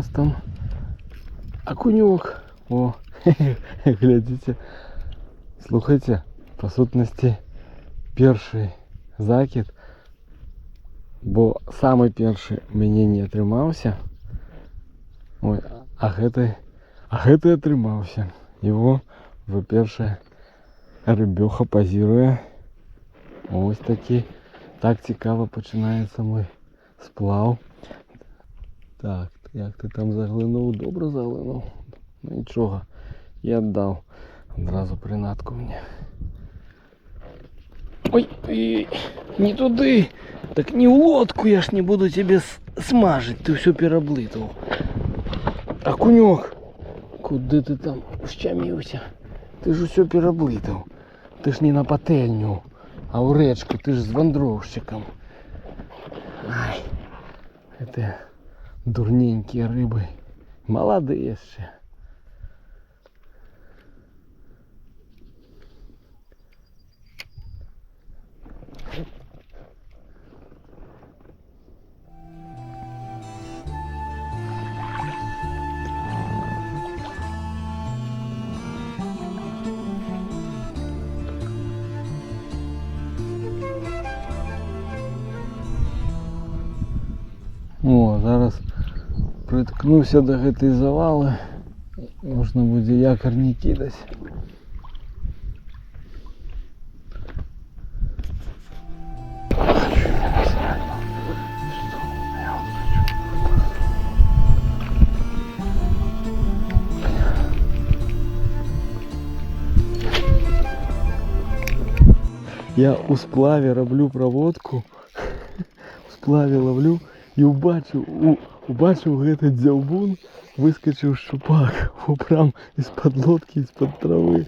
нас там окунек. О, глядите. Слухайте, по сутності перший закид, бо самый перший мені не отримався. Ой, а гэты отрымаўся. Его вже перша рыбёха позируе. Ось такі. Так цікаво починається мой сплав. Так, як ти там заглянув? Добре заглянув. Ну нічого, я віддав. Одразу принадку мені. Ой, ой, не туди. Так не в лодку, я ж не буду тебе смажить. Ти все переблитав. Окунек, куди ти там щамився? Ти ж все переблитав. Ти ж не на пательню, а у речку. Ти ж з вандровщиком. Ай, это дурненькие рыбы. Молодые ще. О, зараз приткнувся до гэтай завали. Можна буде якорні кидати. Я у сплаві роблю проводку, у сплаві ловлю і убачив этот дзяўбун, выскочив щупак, прям из-под лодки, из-под травы.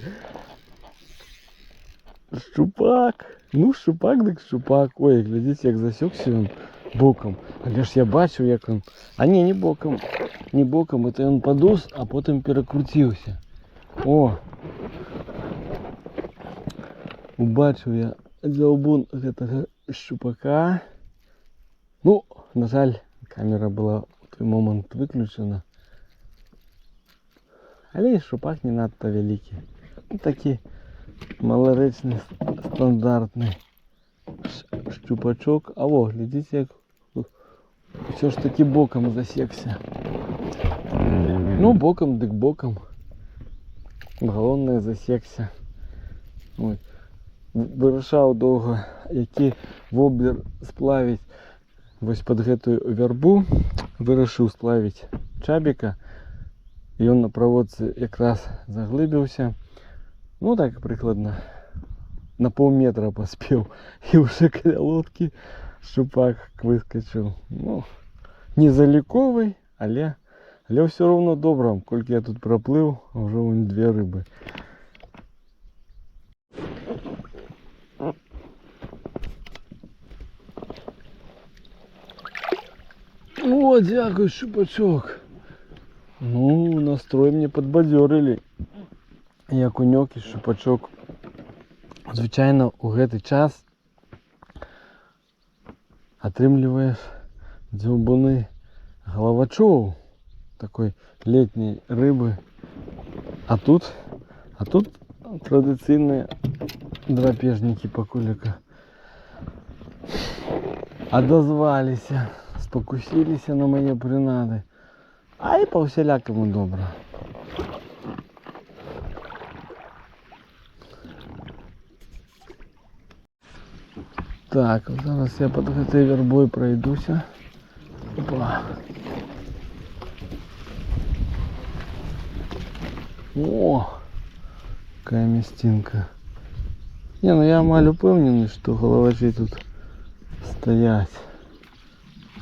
Щупак, ну щупак, так щупак. Ой, глядите, як засекся він боком. Але ж я бачив, як він, а не боком, не боком, это він подус, а потім перекрутився. О! Убачив я дзяўбун гэтага щупака. Ну, на жаль, камера була в той момент виключена. Але і щупак не надто великий. Ну, такий малоречний, стандартний щупачок. А во, глядите, як все ж таки боком засекся. Ну, боком, дык боком. Головне засекся. Ой. Вирішав довго, який воблер сплавить. Ось під гэтую вербу вирішив сплавити чабіка. І він на проводці якраз заглибився. Ну так прикладно на полметра поспів. І вже біля лодки щупак вискочив. Ну, не заліковий, але все одно добре. Кільки я тут проплив, а вже вон 2 риби. О, дякую, щупачок. Ну, настрой мне подбадьорили. І окуньок, і щупачок. Звичайно, у гэты час атрымліваеш дзяўбуны головачоў, такой летней рыбы. А тут традыцыйныя драпежнікі пакуліка адазваліся, спакусіліся на мае прынады. А і па-усялякаму добра. Так, зараз я під гэтай вербой пройдуся. Опа. О, какая местинка. Не, ну я амаль упевнений, что головачі тут стоять.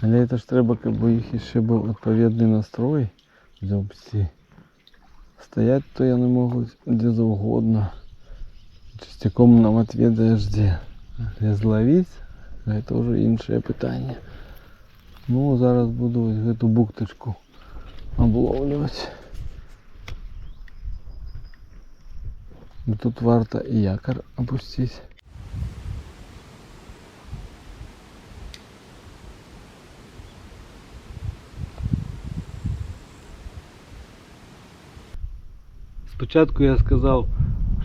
Але это ж треба, каб у їх ще був відповідний настрой, дзьобці. Стоять то я не можу де завгодно. Частяком нам отведаєш де. Але зловити, це вже інше питання. Ну, зараз буду ось эту бухточку обловлювати. Тут варто і якор опустити. Спочатку я сказав,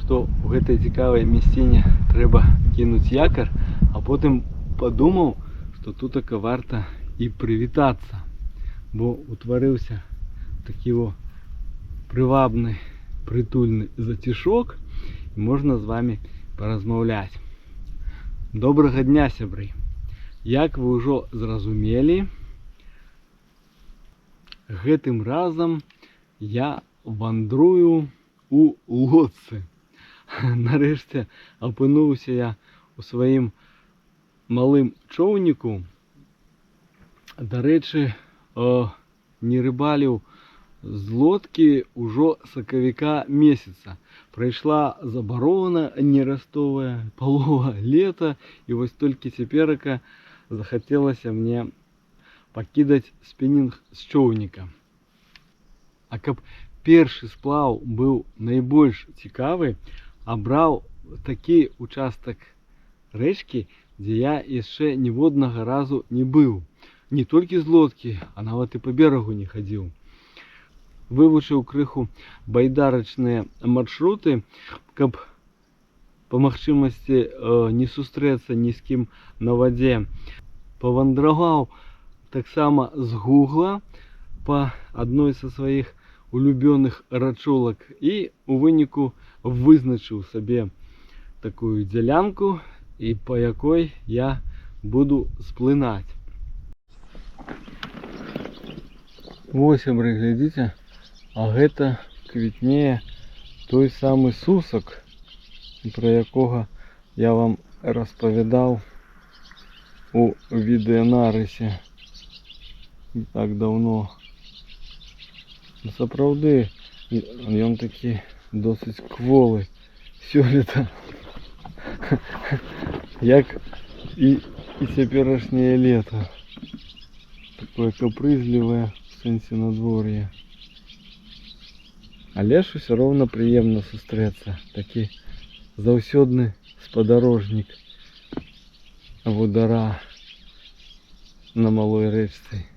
що в гэтай цікавій місцині треба кинуть якор, а потім подумав, що тут варто і привітатися, бо утворився такий привабний, притульний затишок, і можна з вами порозмовляти. Доброго дня, сябры! Як ви вже зрозуміли, гэтым разом я вандрую у лодцы. Нарешті опинився я у своїм малим човнику. До речі, не рибалив з лодки уже сакавіка місяця. Пройшла заборона неростовая, полова лета, і ось тільки теперка захотілося мені покидати спінінг з човника. А каб перший сплав був найбільш цікавий, обрав такий участок речки, де я ще ні в одного разу не був. Не тільки з лодки, а навіть і по берегу не ходив. Вивчив криху байдарочні маршрути, каб по можливості не зустрітися ні з ким на воді. Повандрував так само з Гугла по одной со своїх улюблених рачулок і у виніку визначив собі таку ділянку, і по якій я буду сплинати. Ось, глядите, а гэта квітнее той самий сусок, про якого я вам розповідав у відеонарисі не так давно. Сапраўды, ён такі досить кволий сёлета, як і цяперашняе лето. Такое капрызлівае в сэнсе надвор'я. Але ж усё роўна прыемна сустрэцца. Такі заўсёдны спадарожнік водара на малой рэчцы.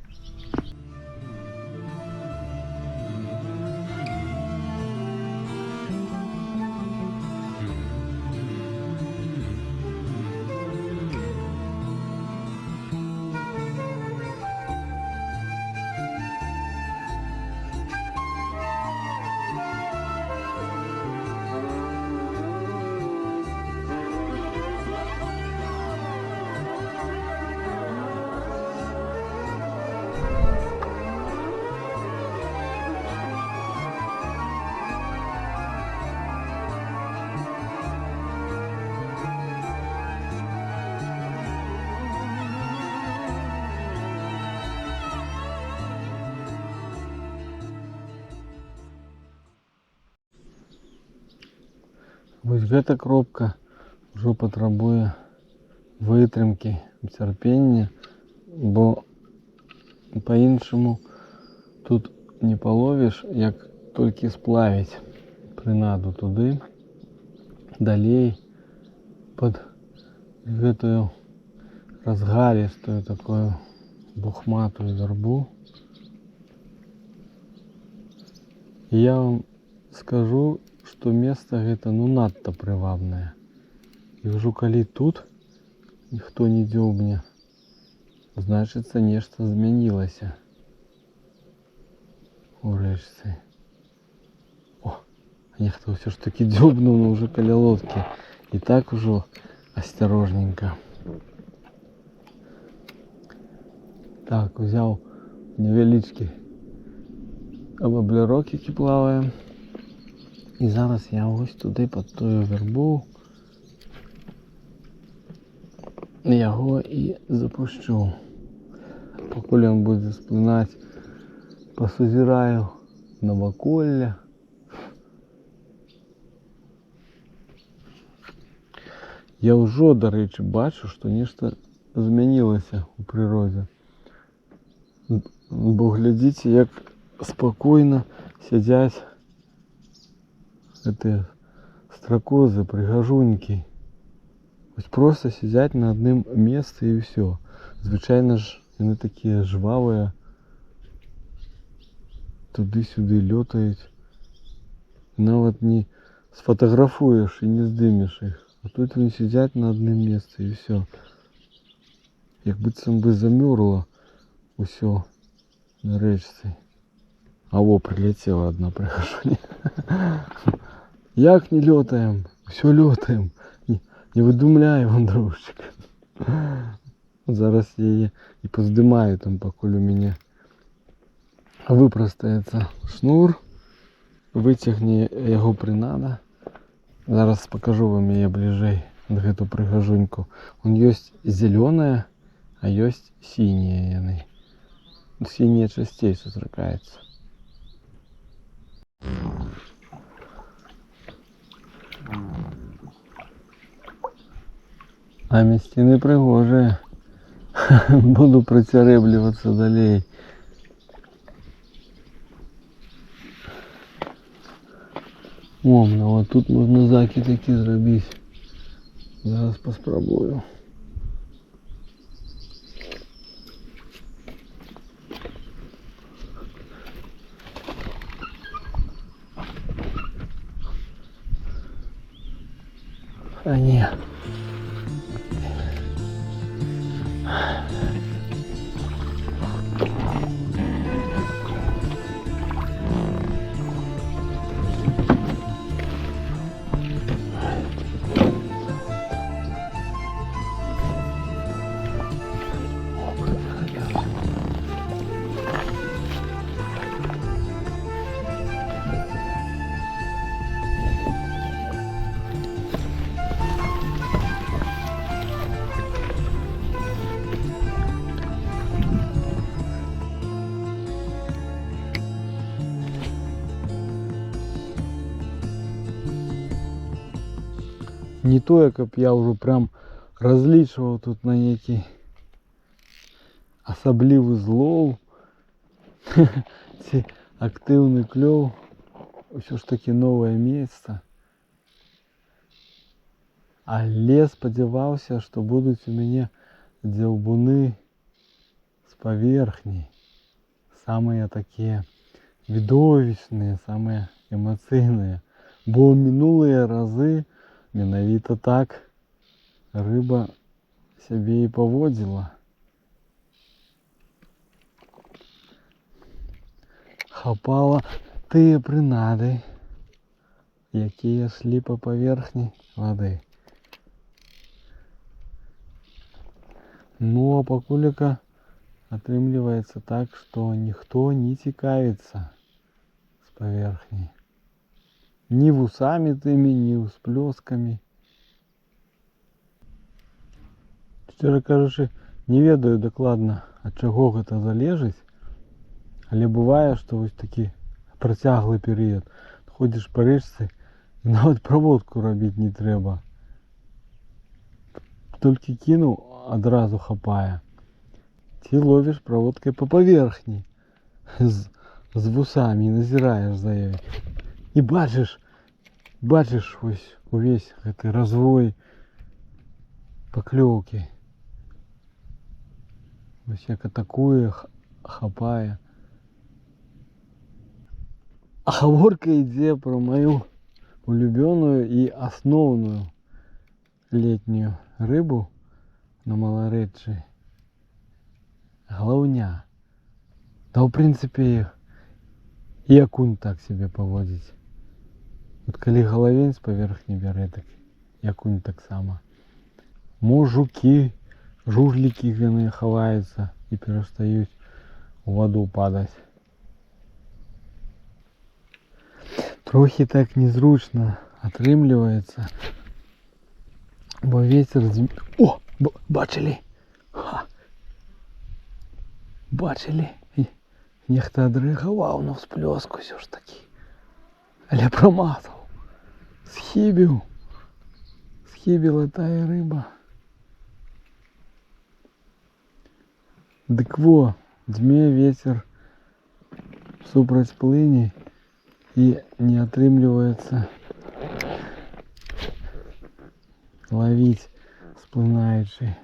Вось гэта кропка ўжо патрабуе вытрымкі, цярпення, бо па-іншаму тут не паловіш, як толькі сплавіць прынаду туды, далей пад гэтую разгалістую такую бухматую вярбу. І я вам скажу, што месца гэта надта прывабнае. І ўжо калі тут ніхто не дзёбне, значыцца нешта змянілася у рэчцы. О, нехта ўсё ж такі дзёбнуў, но ўжо каля лодкі. І так ужо асцярожненька. Так, узяў невялічкі воблерок, які плавае. І зараз я ось туди під тою вербу яго і запущу. Покуль він буде сплинати, посозираю наваколля. Я вже, до речі, бачу, що нешта змянилося у природі. Бо глядите, як спокойно сидять эти строкозы, пригажуньки. Ось просто сидять на одном месте и все. Звичайно ж, вони такі жваві, туди-сюди льотають. нават не сфотаграфуеш і не здымеш іх. А тут вони сидять на адным месцы і все. Як быццам бы замёрла усё на рэчцы. А во, прилетела одна прыгажуня. Як не лётаем? Усё лётаем. Не выдумляй, вандрушчик. Зараз я яе і паздымаю там, пакуль у мяне выпрастаецца шнур, выцягне яго прынада. Зараз пакажу вам яе бліжэй, гэту прыгажуньку. Он ёсць зялёная, а ёсць сінія яны. Сінія часцей сустракаецца. А мясціны прыгожыя. Буду працярэблівацца далей. О, ну а тут можна закид такі зрабіць. Зараз паспрабую. А ні. Не тое, каб я ўжо прям разлічваў тут на нейкі асаблівы злоў ці актыўны клёў. Усё ж такі новае месца. Але спадзяваўся, што будуць у мяне дзяўбуны з паверхні. Самыя такія відовішчныя, самыя эмацыйныя. Бо мінулыя разы менавіта так рыба сябе і паводзіла. Хапала тыя прынады, якія шлі па паверхні вады. Ну а пакуліка атрымліваецца так, што ніхто не цікавіцца з паверхні. Ні вусамі тымі, ні ўсплёскамі. Шчыра кажучы, не ведаю дакладна, ад чаго гэта залежыць, але бывае, што вось такі працяглы перыяд. Ходзіш па рэчцы, і нават праводку рабіць не трэба. Толькі кінуў, адразу хапае. Ці ловіш праводкай па паверхні з вусамі і назіраеш за ёй. І бачыш вось увесь гэты развой паклёўкі. Вось як атакуе, хапае. А гаворка ідзе пра маю улюбёную і асноўную летнюю рыбу на маларэччы. Галаўня. Да, ў прынцыпе, і акунь так сябе паводзіць. Вот калі галавень з паверхні бярэ, так і акунь таксама. Мо жукі, журлікі яны хаваюцца і перастаюць у ваду падаць. Трохі так незручна атрымліваецца, бо вецер О, бачылі? Бачылі? Нехта адрэагаваў на ўсплёск усё ж такі. Але прамазаў. Схібіла тая рыба. Дык во, дзьме вецер супраць плыні і не атрымліваецца ловіць сплынаючы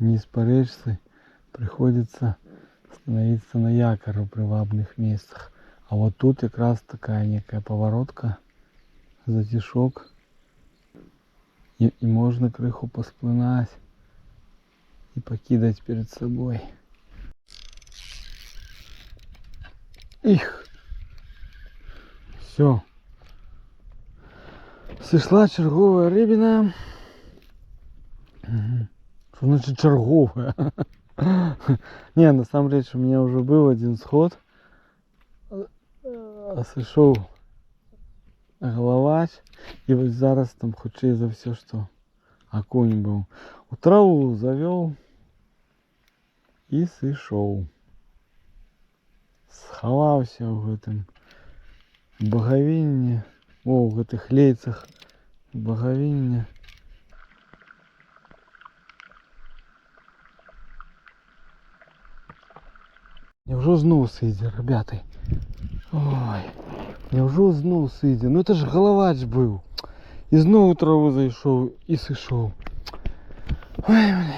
низ па рэчцы. Прыходзіцца становіцца на якар у прывабных месцах. А вот тут как раз такая некая поворотка, затишок. И можно крыху посплынать и покидать перед собой. Их! Все. Сошла черговая рыбина. Что значит черговая? Не, на самом деле у меня уже был один сход. Сошел головач. И вот зараз там хоче за все, что окунь был. У траву завел и сошел. Сховался в этом боговинне. О, в этих лейцах боговинне. Невже знов сидя, ребята? Ой, невже знов сидя? Ну это ж головач был. І знову траву зайшов і сишов. Ой, блин.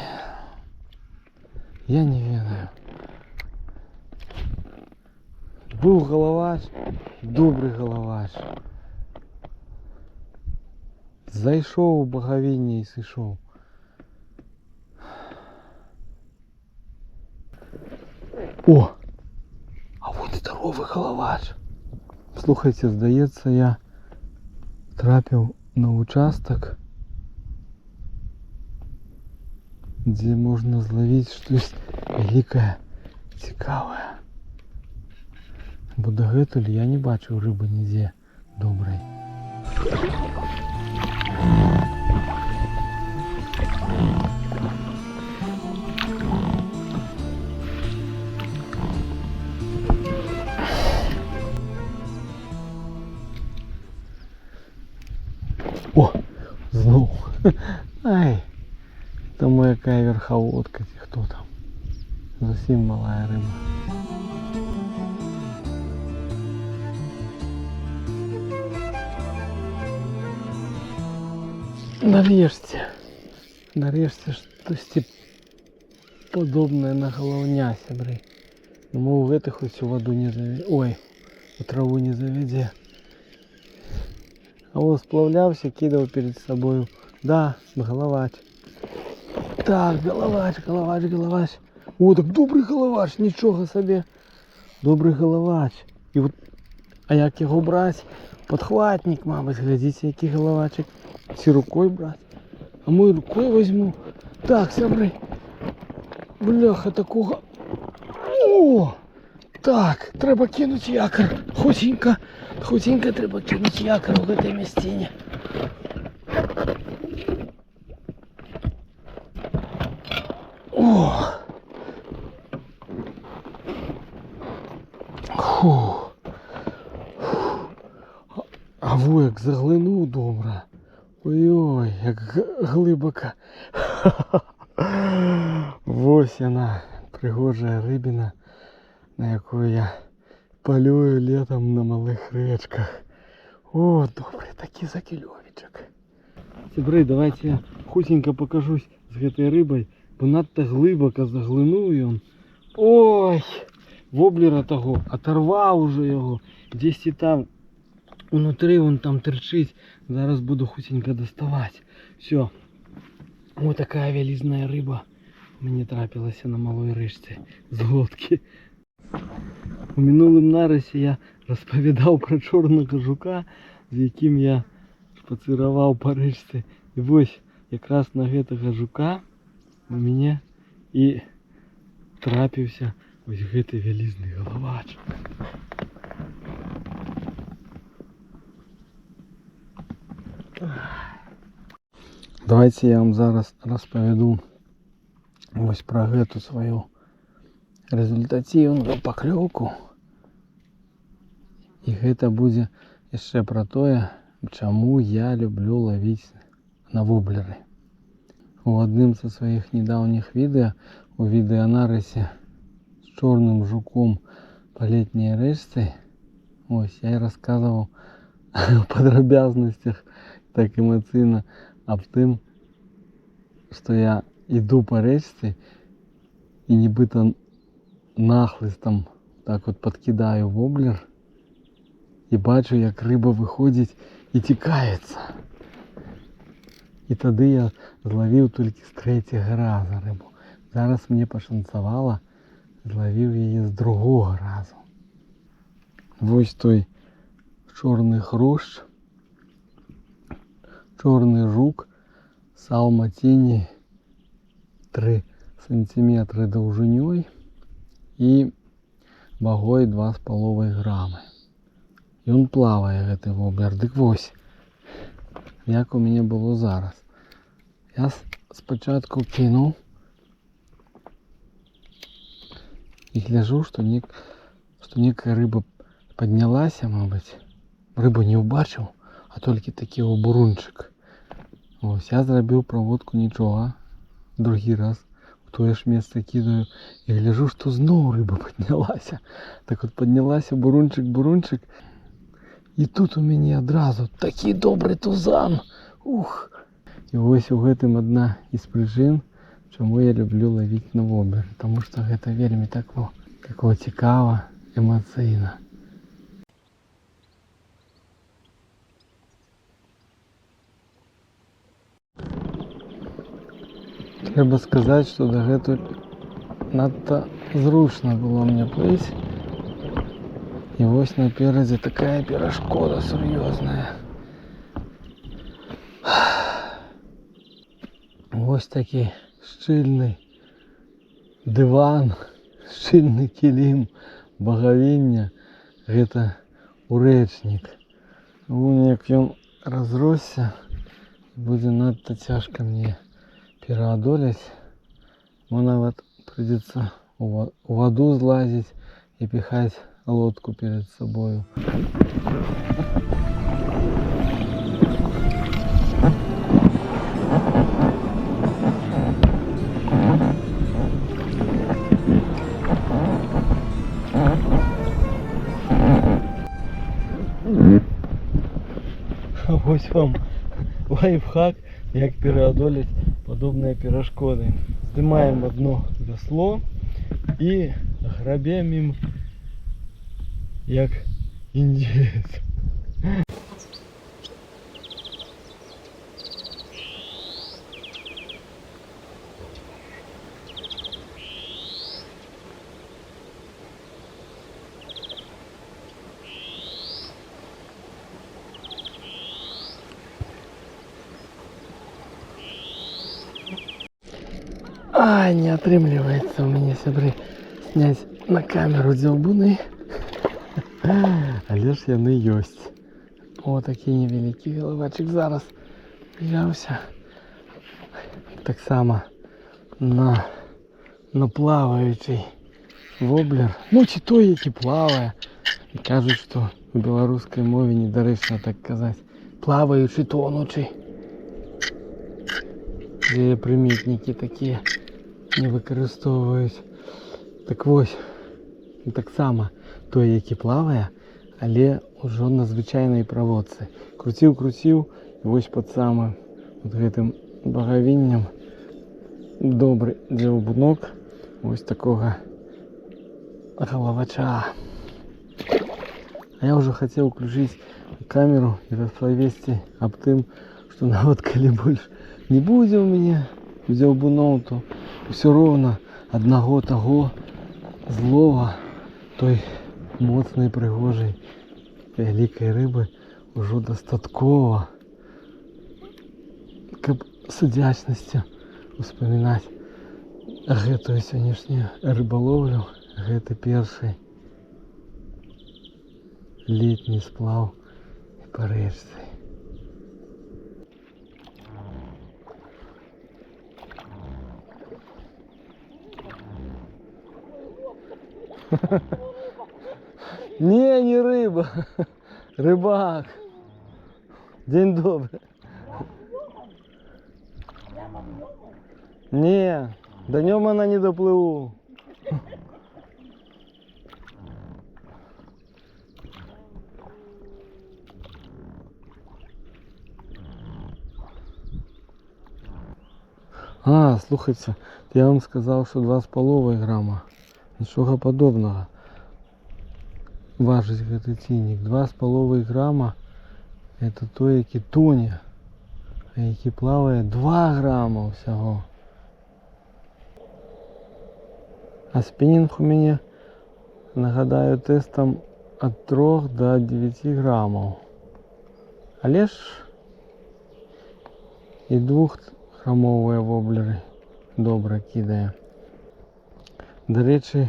Я не ведаю. Був головач, добрий головач. Зайшов у боговиння і сишов. О! А вот здоровий головач. Слухайте, здається, я трапив на участок, где можно зловить что-то великое, цікавое. Бо дагэтуль я не бачив риби ніде доброї. О, знов. Ай, там моя какая верховодка, кто там. Совсем малая рыба. Нарежься что-то подобное на головня, сябры. Ну, мол, в это хоть всю воду не заведе. Ой, у траву не заведе. А вот сплавлялся, кидал перед собой. Да, головач. Так, головач. О, так добрий головач, нічого собі. Добрий головач. І от, а як його брати? Подхватник, мабуть, глядите, який головачик. Чи рукою брати? А ми рукою візьму. Так, сябри. Бляха, такого. О! Так, треба кинути якор. Хутенько треба кинути якор в этой містині. О! Фу. А во як заглянув добре. Ой-ой, як глибоко. Ось вона, пригожа рибина, на яку я полюю літом на малих речках. О, добрий такий закільовичок. Сябри, давайте я хутенько покажусь з этой рибою, бо надто глибоко заглянув і он. Ой, воблера того, оторвав уже його, десь і там, внутрі вон там торчить, зараз буду хутенько доставати. Все, ось така велізна риба мені трапилася на малої річці з глотки. У минулому нарисі я розповідав про чорного жука, з яким я шпацирував по річці. І ось якраз на гэтага жука у мене і трапився ось гэты велізний головач. Давайте я вам зараз розповіду ось про гэту свою результативную поклёвку. І гэта будзе яшчэ про тое, чаму я люблю ловіць на воблеры. У адным са сваіх недаўніх відэа, у відэанарысе з чорным жуком по летняй рэчцы, ось я і расказваў в падрабязнасцях так эмоцыйна аб тым, што я іду по рэчцы і нібыта нахлыстам так вот подкидаю воблер і бачу, як риба виходить і тікається. І тоді я зловив тільки з третього разу рибу. Зараз мені пошанцевало, зловив її з другого разу. Ось той чорний хрущ, чорний жук, салматіні 3 см довжиною і вагою 2,5 грами. І він плаває, цей воблер. Так ось, як у мене було зараз. Я спочатку кинув і гляжу, що ніяка риба піднялася, мабуть. Рибу не побачив, а тільки такий обурунчик. Ось, я зробив проводку нічого. Другий раз в те ж місце кидаю і гляжу, що знову риба піднялася. Так от піднялася бурунчик. І тут у мене одразу такий добрий тузан. Ух! І ось у гэтым одна із причин, чому я люблю ловити на воблер. Тому що це вельми тако цікаво, емоційно. Треба сказати, що до гэту надто зручно було мені плыть. І ось напереді така пірашкода серйозна. Ось такий щільний диван, щільний килим, боговиння. Це уречник. Вон як він розросся, буде надто тяжко мені переодолеть. Мне вот придется в воду злазить и пихать лодку перед собой. Ось вам лайфхак, як переодолеть подобные перешкоды. Снимаем одно весло и грабем им як індієць. Ай, не отрымливается у меня, сябры, снять на камеру дзьобуны. Але ж яны ёсць. О, такі невеликі головачик зараз взявся. Так само на плаваючий воблер. Ну, чи той, який плаває. І кажуть, що у білоруській мові недоречно так казати. Плаваючий, тонучий. Де примітники такі не використовують. Так ось, так само той, який плаває, але вже на звичайній проводці. Крутив, і ось під самим гэтим боговинням добрий дзьобунок ось такого головача. А я вже хотів включити камеру і розповісти об тим, що навіть коли більше не буде у мене дзьобунов, то все равно одного того злого, той моцної, пригожої, великої риби вже достатково, щоб з вдячністю вспоминати гэтую сьогоднішню риболовлю, гэты перший літній сплав по річці. Не рыба, рыбак. День добрый. Не, до нем она не доплыву. А, слухайте, я вам сказал, что 2,5 грамма. Нічого подобного. важить гэты цінік. 2,5 грама. Это той, які тоне. А які плаває 2 грама всього. А спінінг у мене, нагадаю, тестом від 3 до 9 грамів. Але ж і 2-грамові воблери добре кидає. До речі,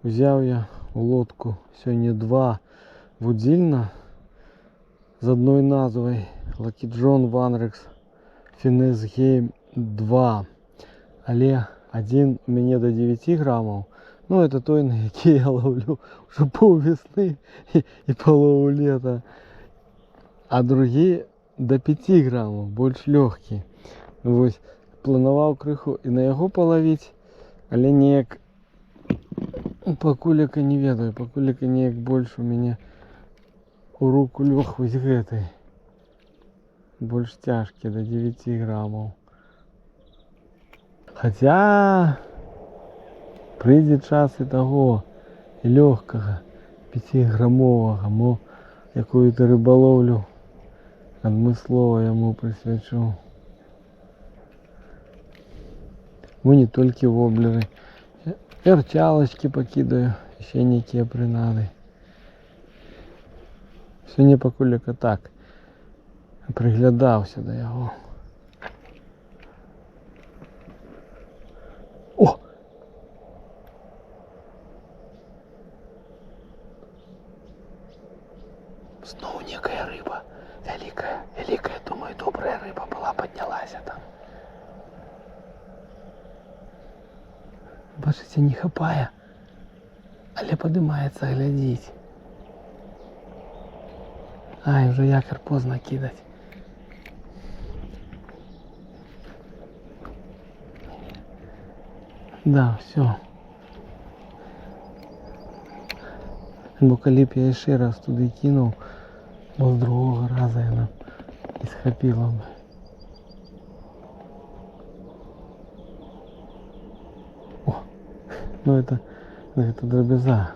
взяв я у лодку сьогодні 2 вудзільна з одною назвою Lucky John Vanrex Finesse Game 2. Але один у мене до 9 грамів. Ну, это той, на який я ловлю вже піввесни і половину літа. А другі до 5 грамів, більш легкі. Ось, планував криху і на його половити, але ніяк покуліка не ведаю, покуліка ніяк більше у мене у руку лег ось гэтай. Більш тяжкі, до 9 грамів. Хотя прийде час і того, і легкого, 5-грамового, мо якую-то риболовлю адмыслово йому присвячу. Ну, не тільки воблери. Перчалочки покидаю, ще некие принады. Сьогодні покуліка так приглядався до його. О! Снова некая рыба. Великая, думаю, добрая рыба была, поднялась там. Бачите, не хапая, але поднимается глядеть. Ай, уже якорь поздно кидать. Да, все. Бо коли б я ще раз туди кинув, бо з другого разу вона і схопила б. О, ну это дробеза.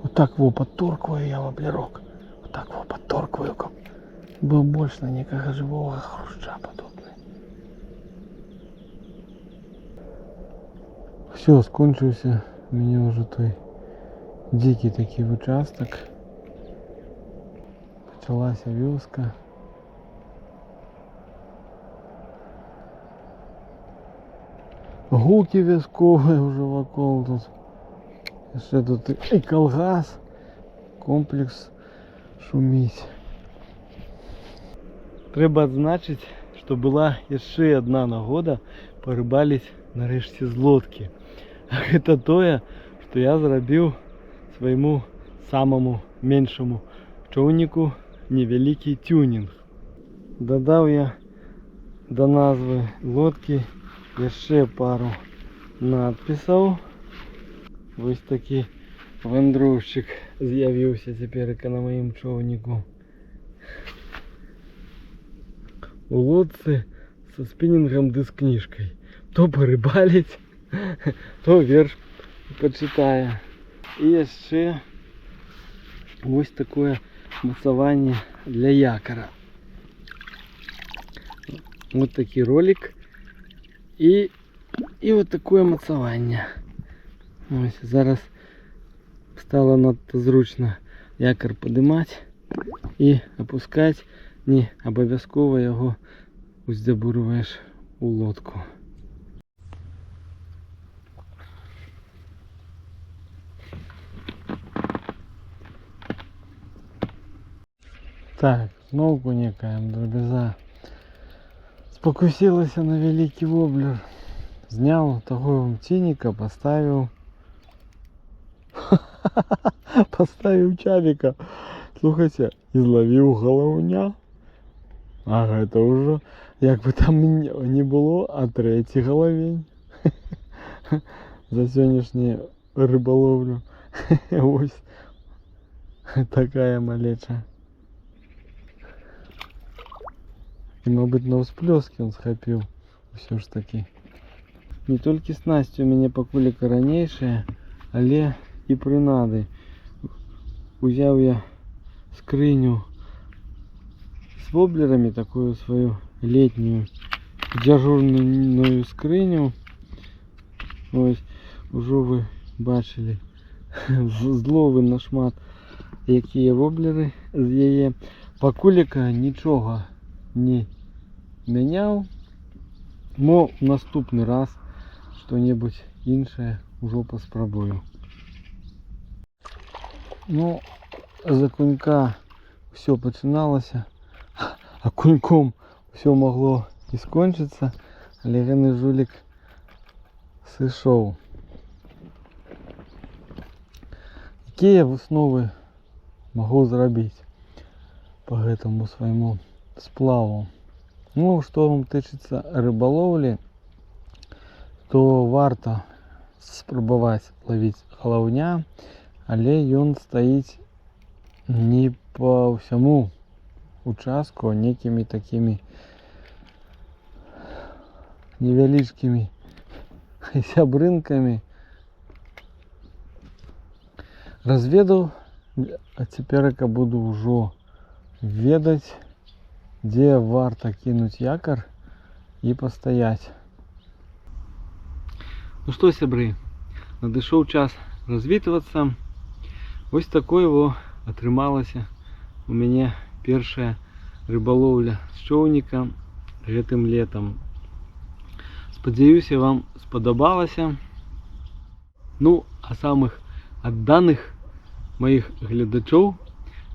Вот так его подторкиваю я воблерок. Вот так его подторкиваю, как был больше на некого живого хруща подобный. Все, скончился у меня уже той дикий такий участок. Почалася вёска. Гуки вязковые уже вокруг тут. Ще тут і колгас, комплекс шумить. Треба відзначити, що була ще одна нагода порибалити нарешті з лодки. А це то, що я зробив своєму самому меншому човнику невеликий тюнинг. Додав я до назви лодки ще пару надписів. Ось такий вандровщик з'явився тепер на моєму човнику. У лодці со спіннінгом да з книжкою. То порибалить, то вірш почитає. І ще ось таке мацування для якора. Ось такий ролик. І ось таке мацування. Ось зараз стало надто зручно якор піднімати і опускати. Не обов'язково його забурюєш у лодку. Так, знову некая дробеза спокусилася на великий воблер. Зняв того цінника, поставив чавика. Слухайте, і зловив головня. Ага, це вже, як би там не було, а третій головень. За сьогоднішню риболовлю. Ось така малеча. І, мабуть, на всплески він схопив. Все ж таки. Не тільки снасті у мене покуліка ранейшая, але і принади. узяв я скриню с воблерами, такую свою летнюю дежурную скриню. Ось, уже ви бачили злови на шмат, які є воблери з яє. Покуліка нічого не міняв. Но наступний раз що-небудь інше уже поспробую. Ну, за кунька все починалося, а куньком все могло і скончитися, але Гений жулік сишов. Які я висновы могу зробити по этому своему сплаву? Ну, что вам тычется рыболовли, то варто спробовать ловить головня, але ён стоїть не по всему участку, а некими такими невеличкими сябрынками. Разведал, а теперь я буду уже ведать, где варто кинуть якорь и постоять. Ну что, сябры, надышоў час развітвацца. Ось такой во атрымалася у мяне першая рыбалоўля з чоўніка гэтым летом. Спадзяюся, вам спадабалася. Ну, а самых адданых моих гледачоў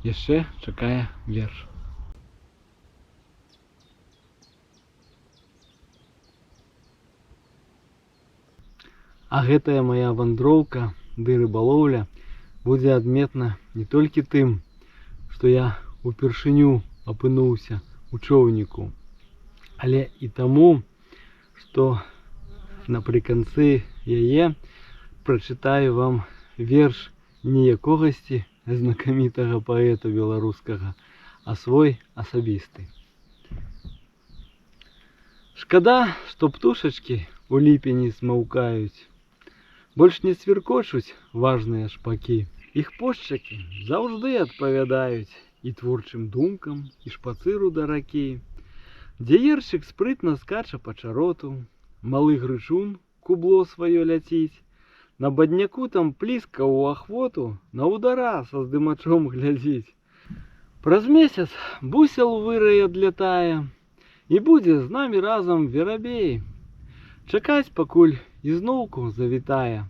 яшчэ чакае верш. А гэтая моя вандроўка ды рыбалоўля будзе адметна не толькі тым, што я упершыню апынуўся у чоўніку, але і таму, што напрыканцы яе прачытаю вам верш не якогасьці знакамітага паэта беларускага, а свой асабісты. Шкада, што птушачкі у ліпені змаўкаюць, больш не цвіркочуць важныя шпакі. Іх пошчакі заўжды адпавядаюць і творчым думкам, і шпацыру да ракі, дзе ерчык спрытна скача па чароту, малы грычун кубло сваё ляціць, на бадняку там пліска ў ахвоту, на удара са здымачом глядзіць. Праз месяц бусел вырай адлятае, і будзе з намі разам верабей. Чакаць, пакуль ізноўку завітае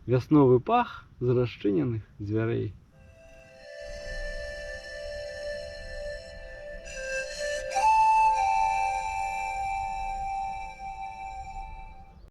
вясновы пах з расчыненых дзвярэй.